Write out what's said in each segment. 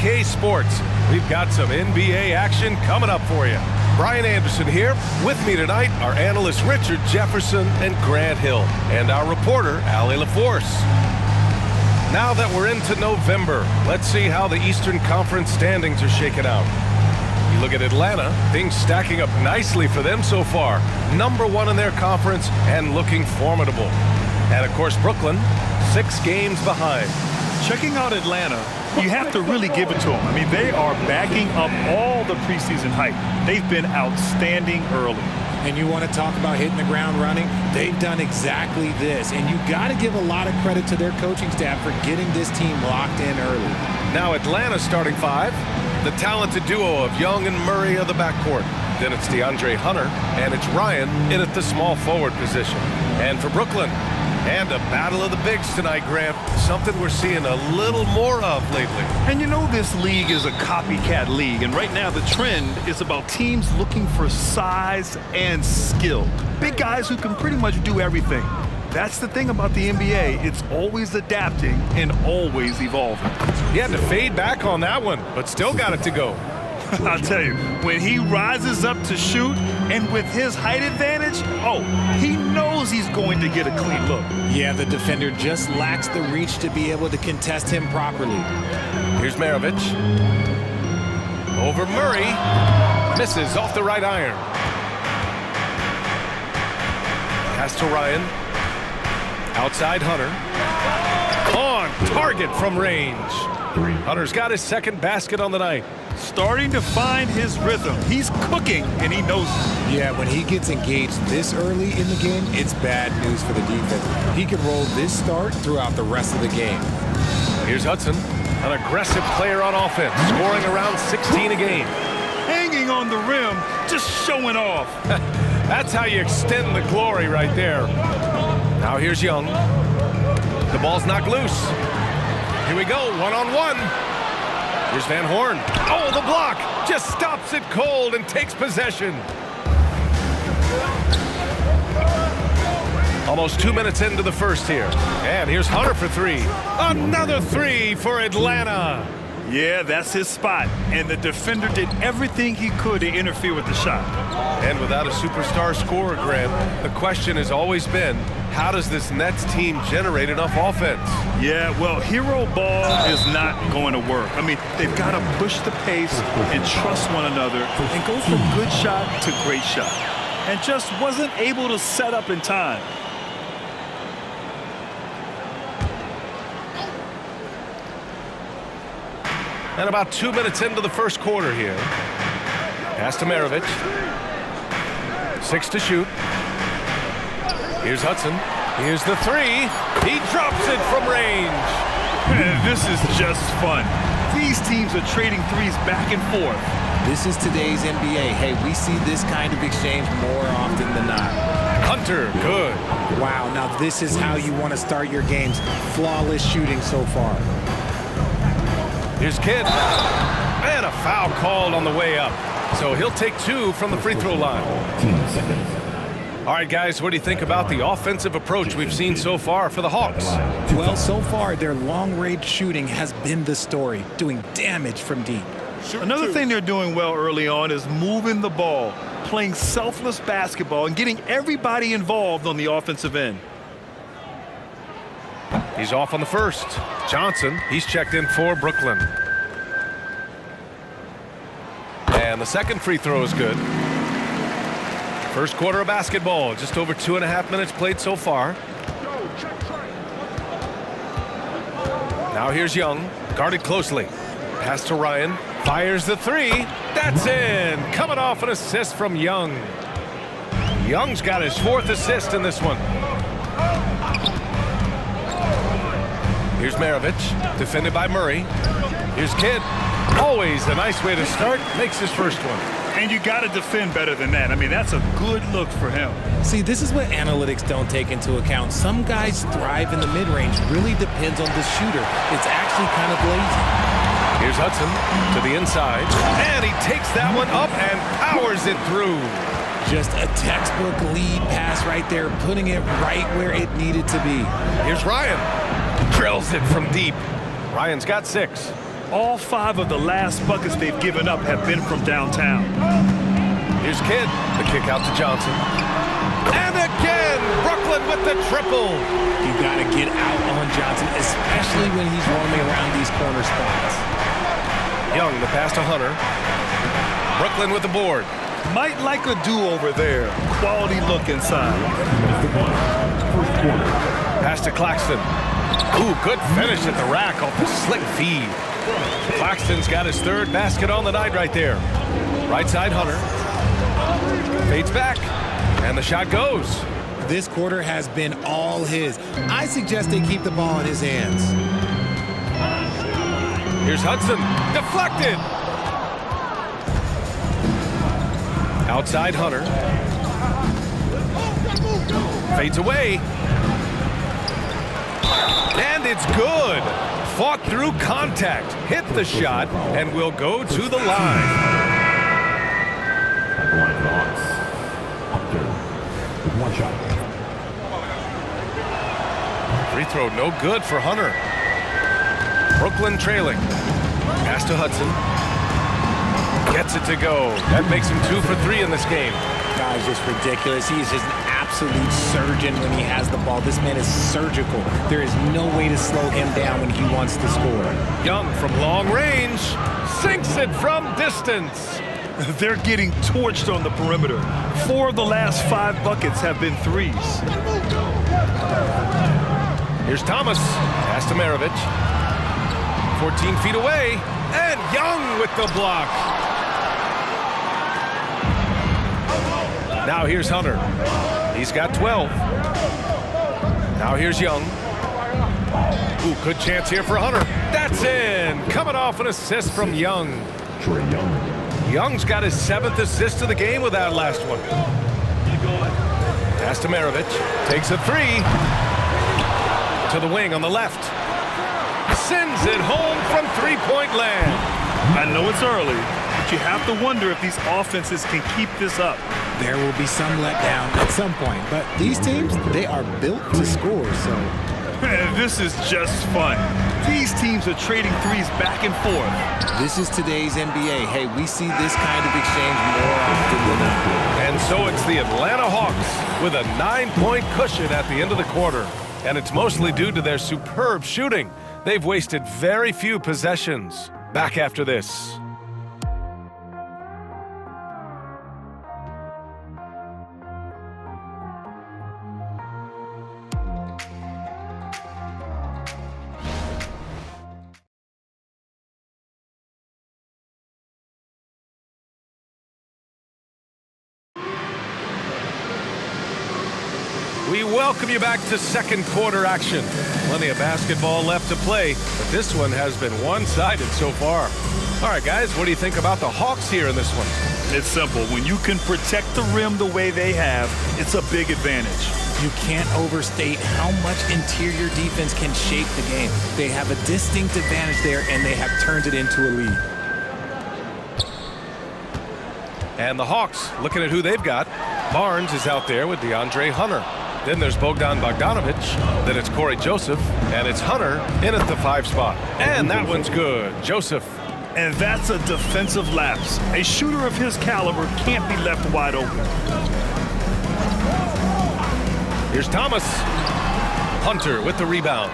BK Sports. We've got some NBA action coming up for you. Brian Anderson here. With me tonight are analysts Richard Jefferson and Grant Hill, and our reporter, Allie LaForce. Now that we're into November, let's see how the Eastern Conference standings are shaking out. You look at Atlanta, things stacking up nicely for them so far. #1 in their conference and looking formidable. And of course, Brooklyn, 6 games behind. Checking out Atlanta, you have to really give it to them. I mean, they are backing up all the preseason hype. They've been outstanding early. And you want to talk about hitting the ground running? They've done exactly this. And you got to give a lot of credit to their coaching staff for getting this team locked in early. Now Atlanta's starting 5. The talented duo of Young and Murray of the backcourt. Then it's DeAndre Hunter, and it's Ryan in at the small forward position. And for Brooklyn, and a battle of the bigs tonight, Grant. Something we're seeing a little more of lately. And you know this league is a copycat league, and right now the trend is about teams looking for size and skill. Big guys who can pretty much do everything. That's the thing about the NBA. It's always adapting and always evolving. He had to fade back on that one, but still got it to go. I'll tell you, when he rises up to shoot, and with his height advantage, he knows he's going to get a clean look. Yeah, the defender just lacks the reach to be able to contest him properly. Here's Maravich. Over Murray. Misses off the right iron. Pass to Ryan. Outside Hunter. On target from range. Hunter's got his second basket on the night. Starting to find his rhythm. He's cooking, and he knows it. Yeah, when he gets engaged this early in the game, it's bad news for the defense. He can roll this start throughout the rest of the game. Here's Hudson, an aggressive player on offense, scoring around 16 a game. Hanging on the rim, just showing off. That's how you extend the glory right there. Now here's Young. The ball's knocked loose. Here we go, one-on-one. Here's Van Horn. Oh, the block! Just stops it cold and takes possession. Almost 2 minutes into the first here. And here's Hunter for 3. Another 3 for Atlanta. Yeah, that's his spot. And the defender did everything he could to interfere with the shot. And without a superstar scorer, Grant, the question has always been, how does this Nets team generate enough offense? Yeah, well, hero ball is not going to work. I mean, they've got to push the pace and trust one another and go from good shot to great shot. And just wasn't able to set up in time. And about 2 minutes into the first quarter here. Pass to Maravich. 6 to shoot. Here's Hudson. Here's the 3. He drops it from range. This is just fun. These teams are trading threes back and forth. This is today's NBA. Hey, we see this kind of exchange more often than not. Hunter, good. Wow, now this is how you want to start your games. Flawless shooting so far. Here's Kidd. And a foul called on the way up. So he'll take 2 from the free throw line. All right, guys, what do you think about the offensive approach we've seen so far for the Hawks? Well, so far, their long-range shooting has been the story, doing damage from deep. Another thing they're doing well early on is moving the ball, playing selfless basketball, and getting everybody involved on the offensive end. He's off on the first. Johnson, he's checked in for Brooklyn. And the second free throw is good. First quarter of basketball, just over 2.5 minutes played so far. Now here's Young, guarded closely. Pass to Ryan, fires the 3. That's in, coming off an assist from Young. Young's got his 4th assist in this one. Here's Maravich, defended by Murray. Here's Kidd. Always a nice way to start, makes his first one. And you got to defend better than that. I mean, that's a good look for him. See, this is what analytics don't take into account. Some guys thrive in the mid-range. Really depends on the shooter. It's actually kind of lazy. Here's Hudson to the inside. And he takes that one up and powers it through. Just a textbook lead pass right there, putting it right where it needed to be. Here's Ryan. Drills it from deep. Ryan's got 6. All 5 of the last buckets they've given up have been from downtown. Here's Kidd. The kick out to Johnson. And again, Brooklyn with the triple. You got to get out on Johnson, especially when he's roaming around these corner spots. Young, the pass to Hunter. Brooklyn with the board. Might like a do-over there. Quality look inside. Pass to Claxton. Ooh, good finish at the rack off the slick feed. Claxton's got his 3rd basket on the night right there. Right side, Hunter. Fades back, and the shot goes. This quarter has been all his. I suggest they keep the ball in his hands. Here's Hudson. Deflected. Outside, Hunter. Fades away. And it's good. Fought through contact. Hit the shot, and will go to the line. One shot. Free throw no good for Hunter. Brooklyn trailing. Pass to Hudson. Gets it to go. That makes him 2 for 3 in this game. Guy's just ridiculous. He is just an absolute surgeon when he has the ball. This man is surgical. There is no way to slow him down when he wants to score. Young from long range. Sinks it from distance. They're getting torched on the perimeter. 4 of the last 5 buckets have been threes. Here's Thomas. Pass to Maravich. 14 feet away. And Young with the block. Now here's Hunter. He's got 12. Now here's Young. Ooh, good chance here for Hunter. That's in. Coming off an assist from Young. Trey Young. Young's got his 7th assist of the game with that last one. Pass to Maravich. Takes a 3. To the wing on the left. Sends it home from 3-point land. I know it's early, but you have to wonder if these offenses can keep this up. There will be some letdown at some point, but these teams, they are built to score, so. Man, this is just fun. These teams are trading threes back and forth. This is today's NBA. Hey, we see this kind of exchange more often than not. And so it's the Atlanta Hawks with a 9-point cushion at the end of the quarter. And it's mostly due to their superb shooting. They've wasted very few possessions. Back after this. We welcome you back to second quarter action. Plenty of basketball left to play, but this one has been one-sided so far. All right, guys, what do you think about the Hawks here in this one? It's simple. When you can protect the rim the way they have, it's a big advantage. You can't overstate how much interior defense can shape the game. They have a distinct advantage there, and they have turned it into a lead. And the Hawks, looking at who they've got. Barnes is out there with DeAndre Hunter. Then there's Bogdan Bogdanovic. Then it's Corey Joseph. And it's Hunter in at the 5 spot. And that one's good. Joseph. And that's a defensive lapse. A shooter of his caliber can't be left wide open. Here's Thomas. Hunter with the rebound.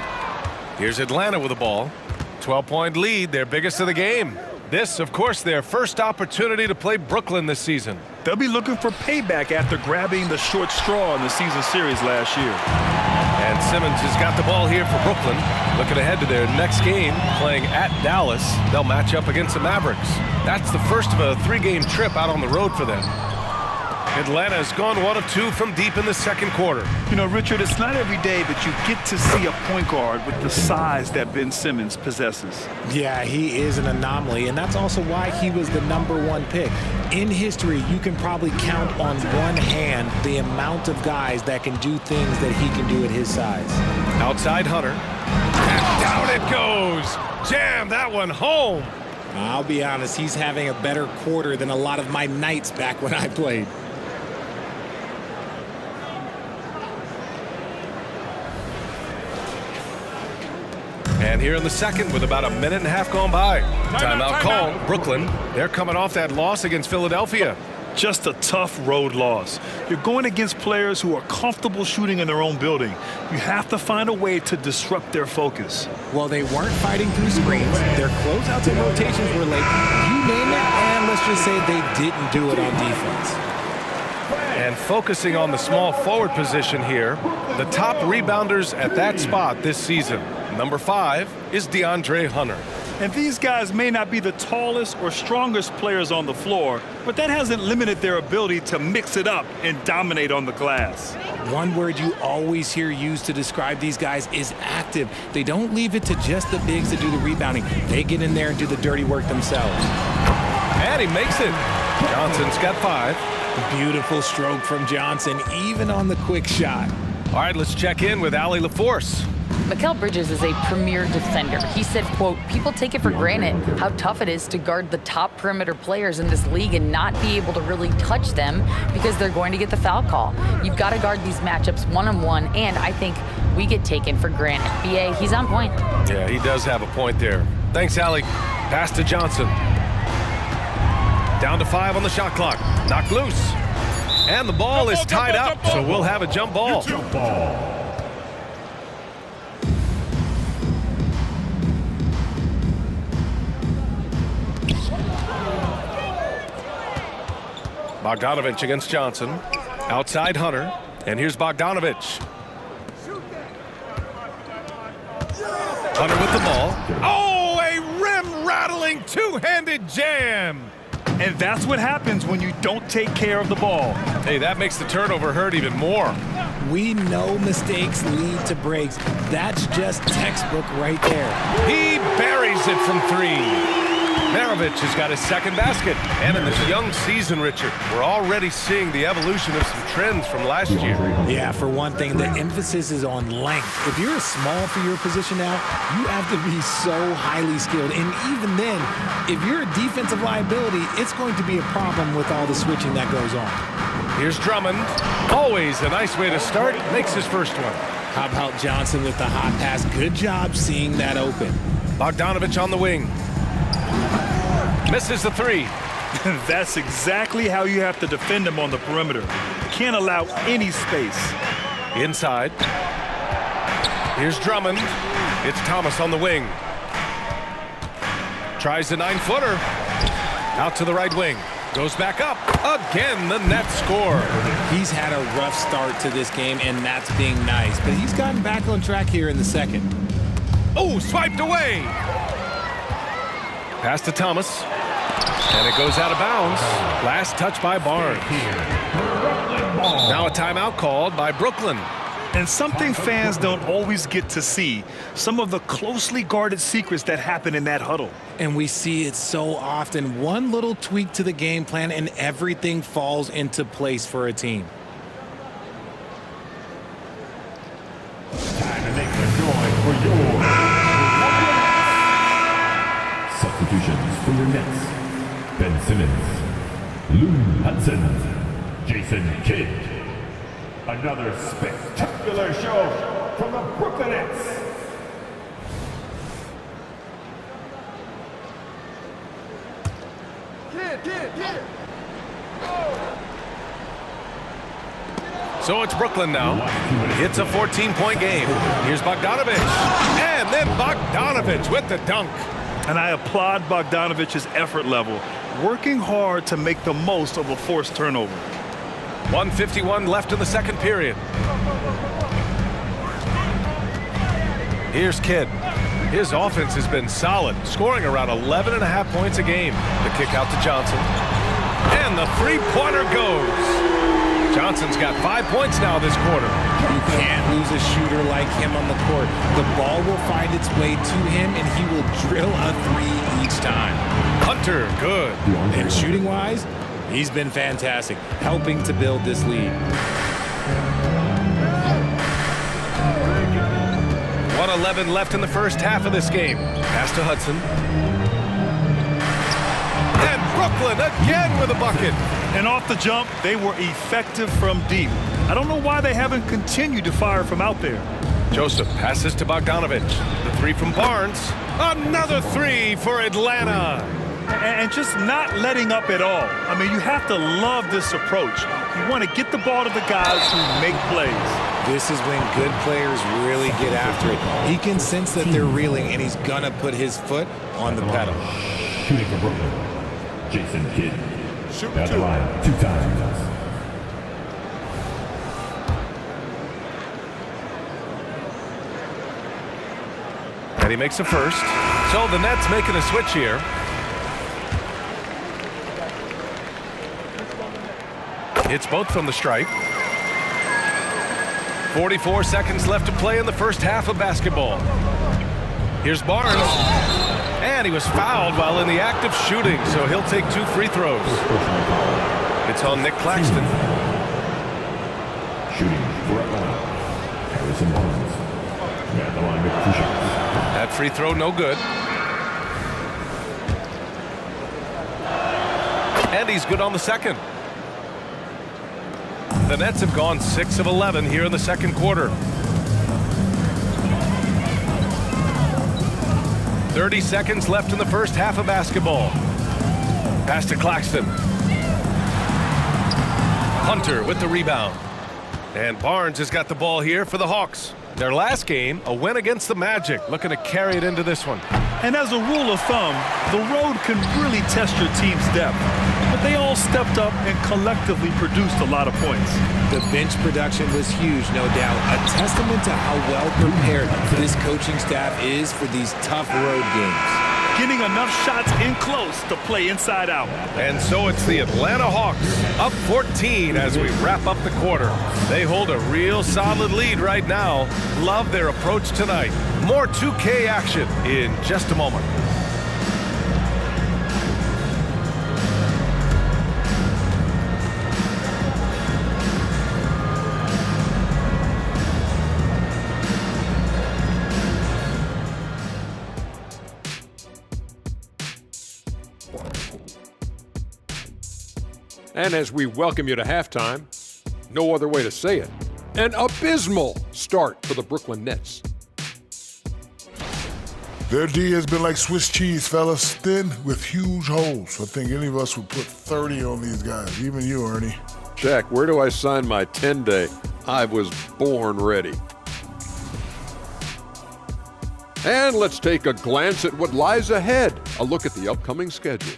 Here's Atlanta with the ball. 12-point lead, their biggest of the game. This, of course, their first opportunity to play Brooklyn this season. They'll be looking for payback after grabbing the short straw in the season series last year. And Simmons has got the ball here for Brooklyn. Looking ahead to their next game, playing at Dallas. They'll match up against the Mavericks. That's the first of a 3-game trip out on the road for them. Atlanta has gone 1 of 2 from deep in the second quarter. You know, Richard, it's not every day that you get to see a point guard with the size that Ben Simmons possesses. Yeah, he is an anomaly, and that's also why he was the #1 pick. In history, you can probably count on one hand the amount of guys that can do things that he can do at his size. Outside Hunter. And down it goes. Jam that one home. I'll be honest, he's having a better quarter than a lot of my nights back when I played. And And here in the second with about a minute and a half gone by. Timeout call. Brooklyn, they're coming off that loss against Philadelphia. Just a tough road loss. You're going against players who are comfortable shooting in their own building. You have to find a way to disrupt their focus. Well, they weren't fighting through screens. Their closeouts and rotations were late. You name it, and let's just say they didn't do it on defense. And focusing on the small forward position here, the top rebounders at that spot this season. Number 5 is DeAndre Hunter. And these guys may not be the tallest or strongest players on the floor, but that hasn't limited their ability to mix it up and dominate on the glass. One word you always hear used to describe these guys is active. They don't leave it to just the bigs to do the rebounding. They get in there and do the dirty work themselves. And he makes it. Johnson's got 5. Beautiful stroke from Johnson, even on the quick shot. All right, let's check in with Allie LaForce. Mikal Bridges is a premier defender. He said, quote, people take it for granted how tough it is to guard the top perimeter players in this league and not be able to really touch them because they're going to get the foul call. You've got to guard these matchups one-on-one, and I think we get taken for granted. BA, he's on point. Yeah, he does have a point there. Thanks, Allie. Pass to Johnson. Down to 5 on the shot clock. Knocked loose. And the ball is tied up, so we'll have a jump ball. Jump ball. Bogdanovich against Johnson. Outside Hunter. And here's Bogdanovich. Hunter with the ball. Oh, a rim-rattling two-handed jam. And that's what happens when you don't take care of the ball. Hey, that makes the turnover hurt even more. We know mistakes lead to breaks. That's just textbook right there. He buries it from 3. Maravich has got his second basket. And in this young season, Richard, we're already seeing the evolution of some trends from last year. Yeah, for one thing, the emphasis is on length. If you're small for your position now, you have to be so highly skilled. And even then, if you're a defensive liability, it's going to be a problem with all the switching that goes on. Here's Drummond. Always a nice way to start. Makes his first one. How about Johnson with the hot pass? Good job seeing that open. Bogdanovich on the wing. Misses the 3. That's exactly how you have to defend him on the perimeter. Can't allow any space. Inside. Here's Drummond. It's Thomas on the wing. Tries the 9-footer. Out to the right wing. Goes back up. Again, the net score. He's had a rough start to this game, and that's being nice. But he's gotten back on track here in the second. Oh, swiped away. Pass to Thomas. And it goes out of bounds. Last touch by Barnes. Now a timeout called by Brooklyn. And something fans don't always get to see, some of the closely guarded secrets that happen in that huddle. And we see it so often. One little tweak to the game plan and everything falls into place for a team. Time to make some noise for your substitutions for your Nets. Ben Simmons, Lou Hudson, Jason Kidd. Another spectacular show from the Brooklyn Nets. So it's Brooklyn now. It's a 14-point game. Here's Bogdanovich. And then Bogdanovich with the dunk. And I applaud Bogdanovich's effort level, working hard to make the most of a forced turnover. 1:51 left in the second period. Here's Kidd. His offense has been solid, scoring around 11.5 points a game. The kick out to Johnson. And the three-pointer goes. Johnson's got 5 points now this quarter. You can't lose a shooter like him on the court. The ball will find its way to him, and he will drill a 3 each time. Hunter, good. And shooting-wise, he's been fantastic, helping to build this lead. 1:11 left in the first half of this game. Pass to Hudson. And Brooklyn again with a bucket. And off the jump, they were effective from deep. I don't know why they haven't continued to fire from out there. Joseph passes to Bogdanovich. The three from Barnes. Another three for Atlanta. And just not letting up at all. I mean, you have to love this approach. You want to get the ball to the guys who make plays. This is when good players really get after it. He can sense that they're reeling, and he's going to put his foot on the pedal. Shooting for Brooklyn, Jason Kidd. At the line 2 times. And he makes a first. So the Nets making a switch here. It's both from the stripe. 44 seconds left to play in the first half of basketball. Here's Barnes. And he was fouled while in the act of shooting, so he'll take 2 free throws. It's on Nick Claxton. Shooting for Atlanta, Harrison Barnes. At the line with 2 shots. That free throw no good. And he's good on the second. The Nets have gone 6 of 11 here in the second quarter. 30 seconds left in the first half of basketball. Pass to Claxton. Hunter with the rebound. And Barnes has got the ball here for the Hawks. Their last game, a win against the Magic, looking to carry it into this one. And as a rule of thumb, the road can really test your team's depth. But they all stepped up and collectively produced a lot of points. The bench production was huge, no doubt. A testament to how well prepared this coaching staff is for these tough road games. Getting enough shots in close to play inside out. And so it's the Atlanta Hawks up 14 as we wrap up the quarter. They hold a real solid lead right now. Love their approach tonight. More 2K action in just a moment. And as we welcome you to halftime, no other way to say it, an abysmal start for the Brooklyn Nets. Their D has been like Swiss cheese, fellas, thin with huge holes. I think any of us would put 30 on these guys, even you, Ernie. Jack, where do I sign my 10-day? I was born ready. And let's take a glance at what lies ahead, a look at the upcoming schedule.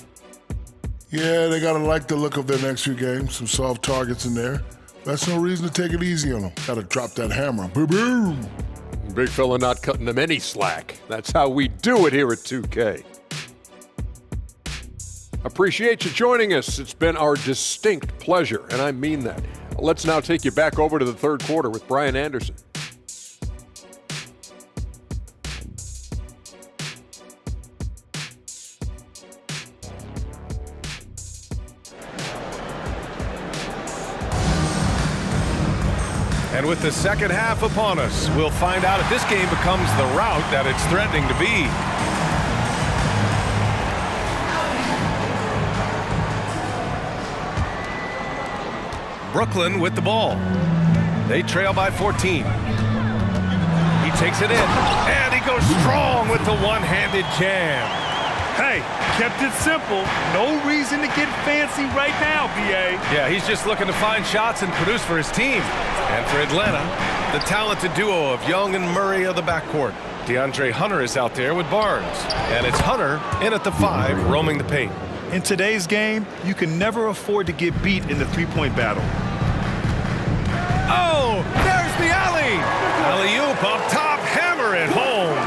Yeah, they gotta like the look of their next few games. Some soft targets in there. That's no reason to take it easy on them. Gotta drop that hammer. Boom! Big fella not cutting them any slack. That's how we do it here at 2K. Appreciate you joining us. It's been our distinct pleasure, and I mean that. Let's now take you back over to the third quarter with Brian Anderson. And with the second half upon us, we'll find out if this game becomes the rout that it's threatening to be. Brooklyn with the ball. They trail by 14. He takes it in, and he goes strong with the one-handed jam. Hey, kept it simple. No reason to get fancy right now, B.A. Yeah, he's just looking to find shots and produce for his team. And for Atlanta, the talented duo of Young and Murray of the backcourt. DeAndre Hunter is out there with Barnes. And it's Hunter in at the 5, roaming the paint. In today's game, you can never afford to get beat in the three-point battle. Oh, there's the alley. Alley-oop up top, hammer it home.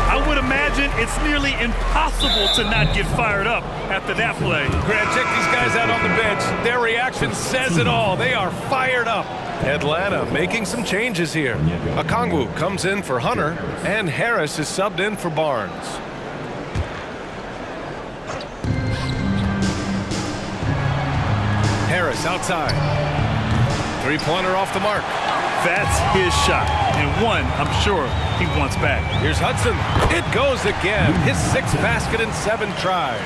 I would imagine it's nearly impossible to not get fired up after that play. Grant, check these guys out on the bench. Their reaction says it all. They are fired up. Atlanta making some changes here. Okongwu comes in for Hunter, and Harris is subbed in for Barnes. Harris outside. Three-pointer off the mark. That's his shot, and one I'm sure he wants back. Here's Hudson. It goes again. His 6th basket in 7 tries.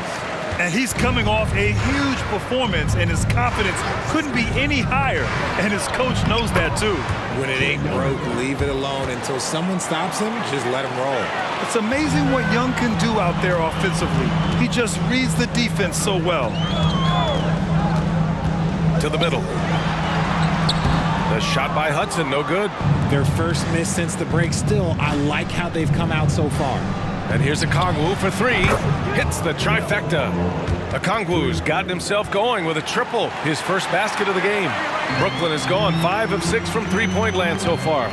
And he's coming off a huge performance, and his confidence couldn't be any higher. And his coach knows that, too. When it ain't broke, leave it alone until someone stops him. Just let him roll. It's amazing what Young can do out there offensively. He just reads the defense so well. To the middle. The shot by Hudson, no good. Their first miss since the break. Still, I like how they've come out so far. And here's Okongwu for three. Hits the trifecta. Okongwu's gotten himself going with a triple, his first basket of the game. Brooklyn has gone 5 of 6 from three-point land so far.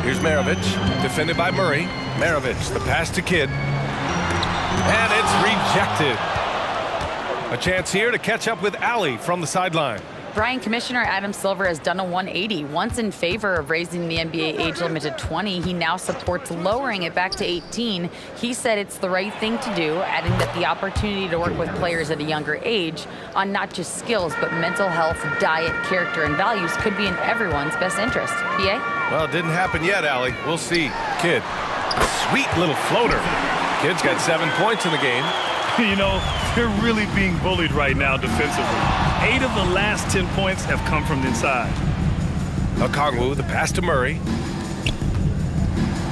Here's Maravich, defended by Murray. Maravich, the pass to Kidd. And it's rejected. A chance here to catch up with Ali from the sideline. Brian, Commissioner Adam Silver has done a 180. Once in favor of raising the NBA age limit to 20, he now supports lowering it back to 18. He said it's the right thing to do, adding that the opportunity to work with players at a younger age on not just skills, but mental health, diet, character, and values could be in everyone's best interest. BA? Well, it didn't happen yet, Ali. We'll see. Kidd, sweet little floater. Kidd's got 7 points in the game. You know, they're really being bullied right now defensively. 8 of the last 10 points have come from the inside. Okongwu, the pass to Murray.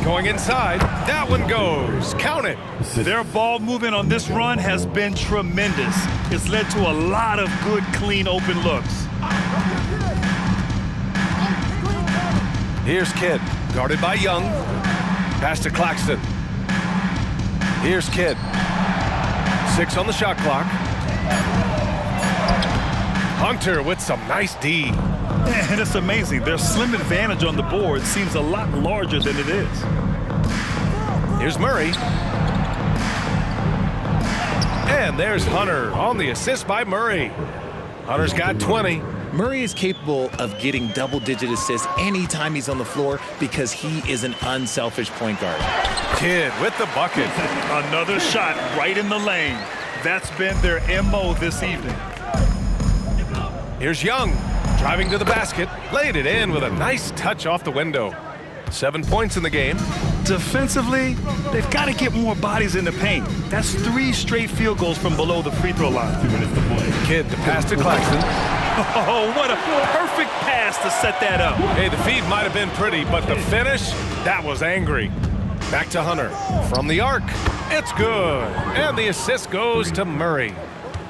Going inside. That one goes. Count it. Their ball movement on this run has been tremendous. It's led to a lot of good, clean, open looks. Here's Kidd, guarded by Young. Pass to Claxton. Here's Kidd. 6 on the shot clock. Hunter with some nice D. And it's amazing. Their slim advantage on the board seems a lot larger than it is. Here's Murray. And there's Hunter on the assist by Murray. Hunter's got 20. Murray is capable of getting double-digit assists anytime he's on the floor because he is an unselfish point guard. Kidd with the bucket. Another shot right in the lane. That's been their MO this evening. Here's Young, driving to the basket, laid it in with a nice touch off the window. 7 points in the game. Defensively, they've got to get more bodies in the paint. That's 3 straight field goals from below the free throw line. Kidd to pass to Claxton. Oh, what a perfect pass to set that up. Hey, the feed might have been pretty, but the finish, that was angry. Back to Hunter. From the arc, it's good. And the assist goes to Murray.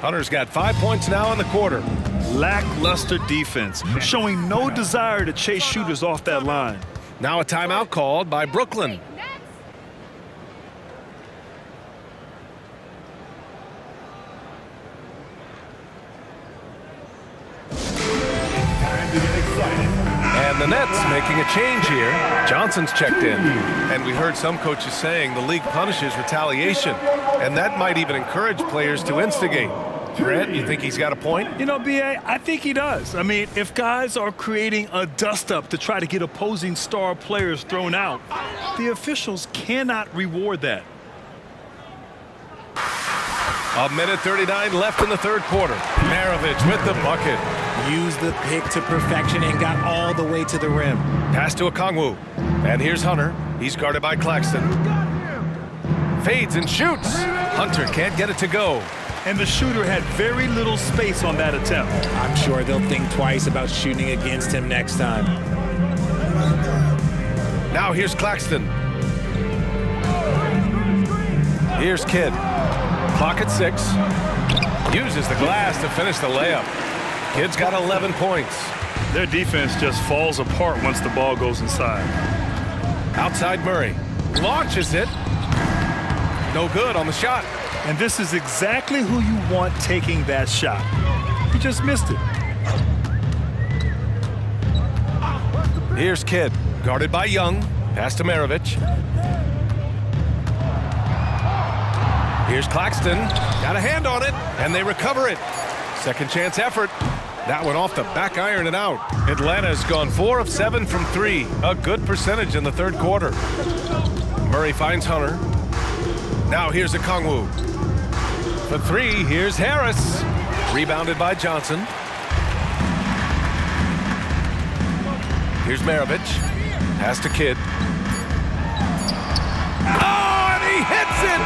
Hunter's got 5 points now in the quarter. Lackluster defense, showing no desire to chase shooters off that line. Now a timeout called by Brooklyn. And the Nets making a change here. Johnson's checked in. And we heard some coaches saying the league punishes retaliation. And that might even encourage players to instigate. Grant, you think he's got a point? You know, B.A., I think he does. I mean, if guys are creating a dust-up to try to get opposing star players thrown out, the officials cannot reward that. 1:39 left in the third quarter. Maravich with the bucket. Used the pick to perfection and got all the way to the rim. Pass to Okongwu. And here's Hunter. He's guarded by Claxton. Fades and shoots. Hunter can't get it to go. And the shooter had very little space on that attempt. I'm sure they'll think twice about shooting against him next time. Now here's Claxton. Here's Kidd. Clock at 6. Uses the glass to finish the layup. Kidd's got 11 points. Their defense just falls apart once the ball goes inside. Outside Murray. Launches it. No good on the shot. And this is exactly who you want taking that shot. He just missed it. Here's Kidd, guarded by Young. Pass to Maravich. Here's Claxton. Got a hand on it, and they recover it. Second chance effort. That one off the back iron and out. Atlanta's gone 4 of 7 from 3. A good percentage in the third quarter. Murray finds Hunter. Now here's Okongwu. For 3, here's Harris. Rebounded by Johnson. Here's Maravich. Pass to Kidd. Oh, and he hits it!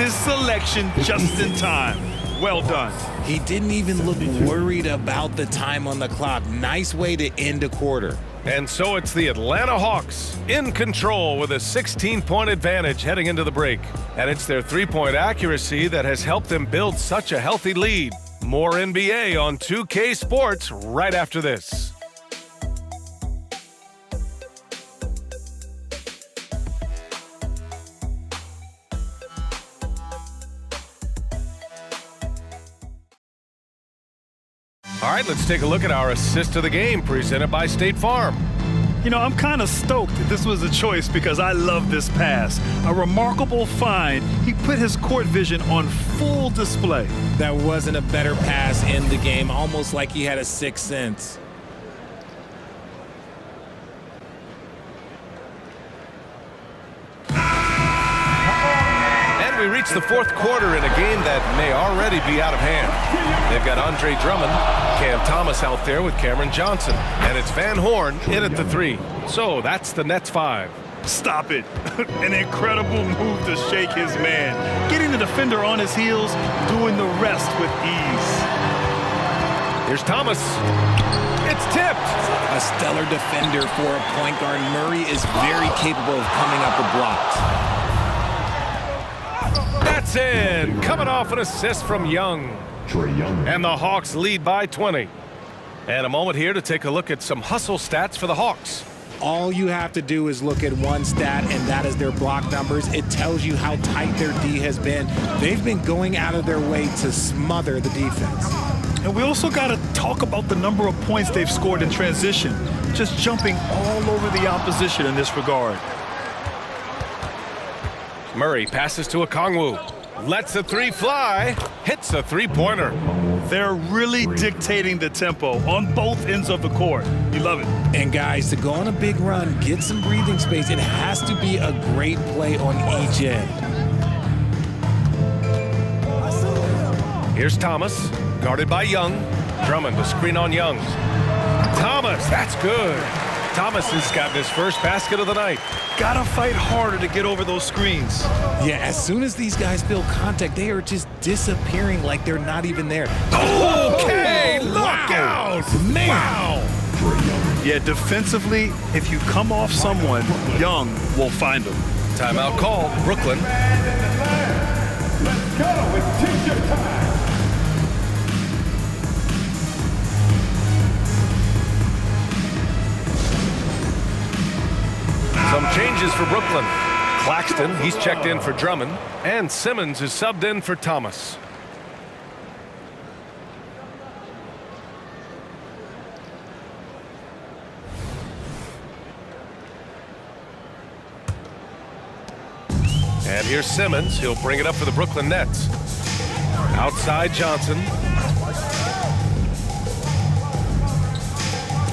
his selection just in time. Well done. He didn't even look worried about the time on the clock. Nice way to end a quarter. And so it's the Atlanta Hawks in control with a 16-point advantage heading into the break. And it's their three-point accuracy that has helped them build such a healthy lead. More NBA on 2K Sports right after this. All right, let's take a look at our assist of the game presented by State Farm. You know, I'm kind of stoked that this was a choice because I love this pass. A remarkable find. He put his court vision on full display. That wasn't a better pass in the game, almost like he had a sixth sense. We reach the fourth quarter in a game that may already be out of hand. They've got Andre Drummond, Cam Thomas out there with Cameron Johnson, and it's Van Horn in at the three. So that's the Nets 5. Stop it. An incredible move to shake his man. Getting the defender on his heels, doing the rest with ease. Here's Thomas. It's tipped. A stellar defender for a point guard. Murray is very capable of coming up with blocks. That's in. Coming off an assist from Young. Trae Young. And the Hawks lead by 20. And a moment here to take a look at some hustle stats for the Hawks. All you have to do is look at one stat, and that is their block numbers. It tells you how tight their D has been. They've been going out of their way to smother the defense. And we also got to talk about the number of points they've scored in transition. Just jumping all over the opposition in this regard. Murray passes to Okongwu. Lets the three fly. Hits a three-pointer. They're really dictating the tempo on both ends of the court. You love it. And guys, to go on a big run, get some breathing space, it has to be a great play on each end. Here's Thomas, guarded by Young. Drummond to screen on Young. Thomas, that's good. Thomas has gotten his first basket of the night. Gotta fight harder to get over those screens. Yeah, as soon as these guys feel contact, they are just disappearing like they're not even there. Okay, look out! Man. Wow! Yeah, defensively, if you come off someone, Young will find them. Timeout called, Brooklyn. Let's go. It's t-shirt time. Some changes for Brooklyn. Claxton, he's checked in for Drummond, and Simmons is subbed in for Thomas. And here's Simmons. He'll bring it up for the Brooklyn Nets. Outside Johnson.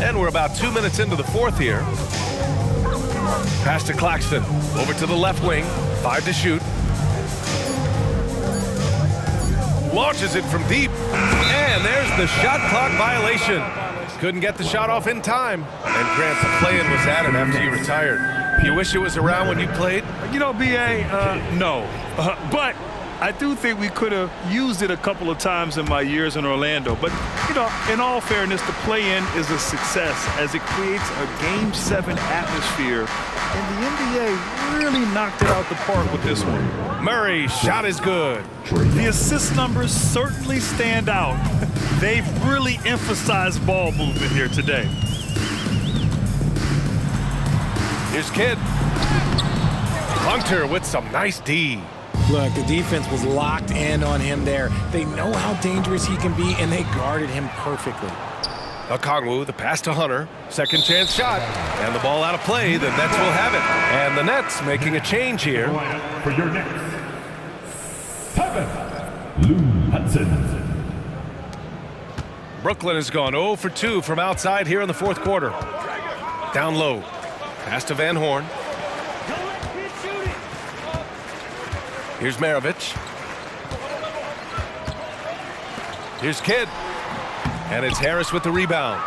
And we're about 2 minutes into the fourth here. Pass to Claxton. Over to the left wing. 5 to shoot. Launches it from deep. And there's the shot clock violation. Couldn't get the shot off in time. And Grant, the play-in was added after you retired. You wish it was around when you played? You know, B.A., no. But I do think we could have used it a couple of times in my years in Orlando. But, you know, in all fairness, the play-in is a success as it creates a Game 7 atmosphere. And the NBA really knocked it out the park with this one. Murray, shot is good. The assist numbers certainly stand out. They've really emphasized ball movement here today. Here's Kidd. Hunter with some nice D. Look, the defense was locked in on him there. They know how dangerous he can be, and they guarded him perfectly. Okongwu, the pass to Hunter. Second chance shot. And the ball out of play. The Nets will have it. And the Nets making a change here. For your Nets, 7, Lou Hudson. Brooklyn has gone 0 for 2 from outside here in the fourth quarter. Down low. Pass to Van Horn. Here's Maravich. Here's Kidd. And it's Harris with the rebound.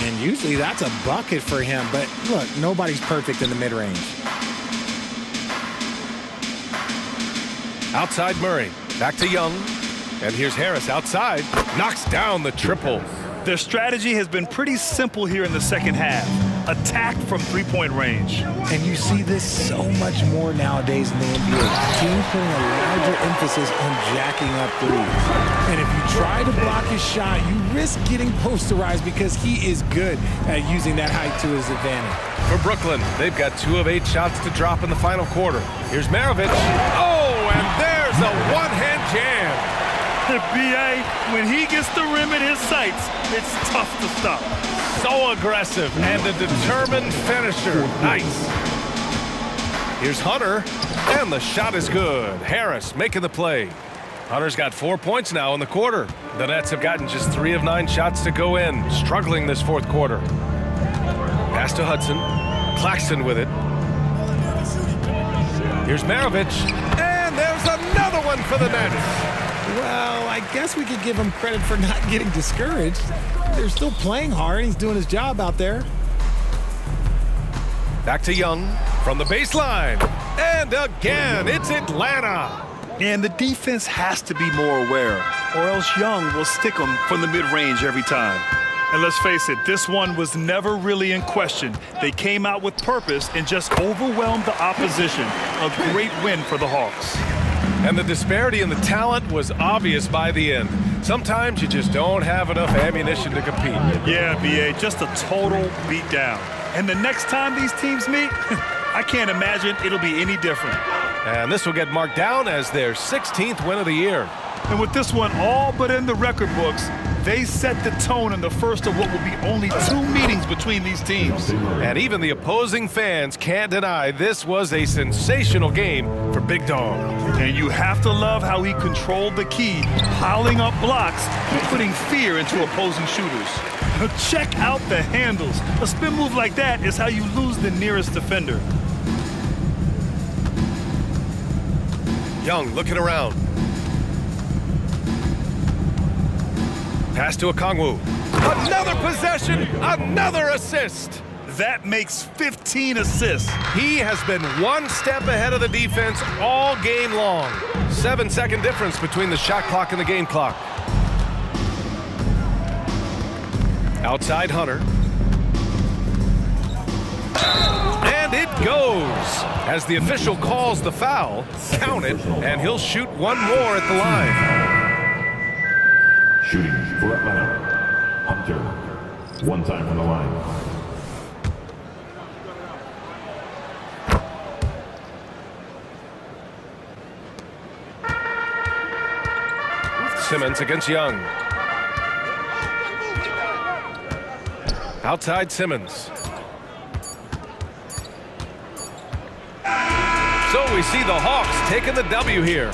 And usually that's a bucket for him. But look, nobody's perfect in the mid-range. Outside Murray. Back to Young. And here's Harris outside. Knocks down the triple. Their strategy has been pretty simple here in the second half. Attack from three-point range. And you see this so much more nowadays in the NBA. Teams putting a larger emphasis on jacking up threes. And if you try to block his shot, you risk getting posterized because he is good at using that height to his advantage. For Brooklyn, they've got 2 of 8 shots to drop in the final quarter. Here's Maravich. Oh, and there's a one-hand jam. B.A., when he gets the rim in his sights, it's tough to stop. So aggressive and a determined finisher. Nice. Here's Hunter, and the shot is good. Harris making the play. Hunter's got 4 points now in the quarter. The Nets have gotten just 3 of 9 shots to go in, struggling this fourth quarter. Pass to Hudson. Claxton with it. Here's Maravich, and there's another one for the Nets. Well, I guess we could give him credit for not getting discouraged. They're still playing hard. He's doing his job out there. Back to Young from the baseline. And again, it's Atlanta. And the defense has to be more aware, or else Young will stick them from the mid-range every time. And let's face it, this one was never really in question. They came out with purpose and just overwhelmed the opposition. A great win for the Hawks. And the disparity in the talent was obvious by the end. Sometimes you just don't have enough ammunition to compete. Yeah, B.A., just a total beatdown. And the next time these teams meet, I can't imagine it'll be any different. And this will get marked down as their 16th win of the year. And with this one all but in the record books, they set the tone in the first of what will be only 2 meetings between these teams. And even the opposing fans can't deny this was a sensational game for Big Dog. And you have to love how he controlled the key, piling up blocks and putting fear into opposing shooters. Check out the handles. A spin move like that is how you lose the nearest defender. Young looking around. Pass to Okongwu. Another possession, another assist. That makes 15 assists. He has been one step ahead of the defense all game long. 7-second difference between the shot clock and the game clock. Outside Hunter. And it goes. As the official calls the foul, count it, and he'll shoot one more at the line. Shooting for Atlanta. Hunter. One time from the line. Simmons against Young. Outside Simmons. So we see the Hawks taking the W here.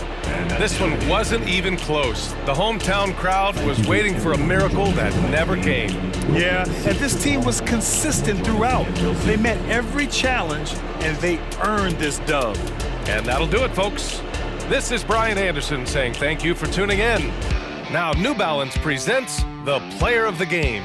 This one wasn't even close. The hometown crowd was waiting for a miracle that never came. Yeah, and this team was consistent throughout. They met every challenge, and they earned this dub. And that'll do it, folks. This is Brian Anderson saying thank you for tuning in. Now New Balance presents the Player of the Game.